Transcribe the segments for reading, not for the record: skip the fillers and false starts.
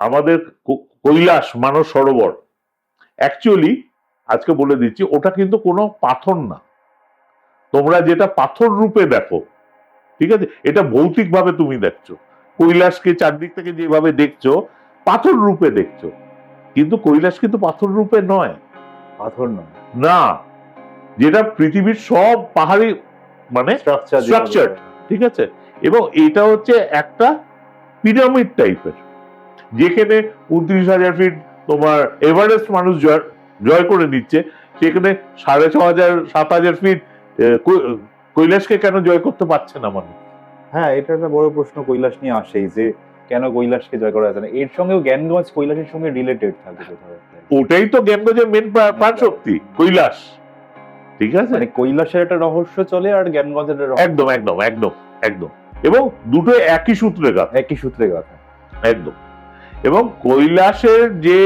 আমাদের কৈলাস মানস সরোবর অ্যাকচুয়ালি আজকে বলে দিচ্ছি ওটা কিন্তু কোনো পাথর না। তোমরা যেটা পাথর রূপে দেখো, ঠিক আছে, এটা ভৌতিক ভাবে তুমি দেখছো। কৈলাসকে চারদিক থেকে যেভাবে দেখছো পাথর রূপে দেখছো, কিন্তু কৈলাস কিন্তু পাথর রূপে নয়। পাথর নয় না, যেটা পৃথিবীর সব পাহাড়ি মানে স্ট্রাকচার, ঠিক আছে, এবং এটা হচ্ছে একটা পিরামিড টাইপের, যেখানে 29,000 ফিট তোমার এভারেস্ট মানুষ জয় করে নিচ্ছে, সেখানে 6,500 7,000 ফিট কৈলাসকে কেন জয় করতে পারছে না মানুষ? হ্যাঁ, এটা একটা বড় প্রশ্ন কৈলাস নিয়ে আসেই, যে কেন কৈলাসকে জয় করা যাচ্ছে না। এর সঙ্গেও জ্ঞানগঞ্জ কৈলাসের সঙ্গে রিলেটেড থাকে কোথাও। ওটাই তো জ্ঞানগঞ্জের মেন প্রাণ শক্তি, কৈলাস, ঠিক আছে, মানে কৈলাসের একটা রহস্য চলে আর জ্ঞানগঞ্জের একটা রহস্য। একদম একদম একদম একদম, এবং দুটো একই সূত্রে গাঁথা, একই সূত্রে গাঁথা, একদম। এবং কৈলাসের যে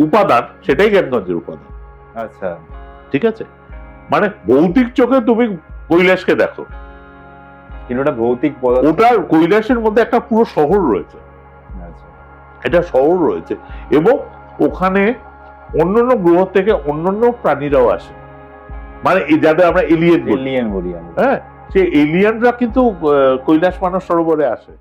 উপাদান সেটাই জ্ঞানগঞ্জের উপাদান। আচ্ছা, ঠিক আছে, মানে ভৌতিক চোখে তুমি কৈলাসকে দেখো, কিন্তু ওটা ভৌতিক পদার্থ। ওটার কৈলাসের মধ্যে একটা পুরো শহর রয়েছে, আচ্ছা, এটা শহর রয়েছে, এবং ওখানে অন্যান্য গ্রহ থেকে অন্যান্য প্রাণীরাও আসে, মানে যাদের আমরা এলিয়েন বলি, এলিয়েন বলি আমরা। হ্যাঁ, সেই এলিয়েনরা কিন্তু কৈলাস মানস সরোবরে আসে।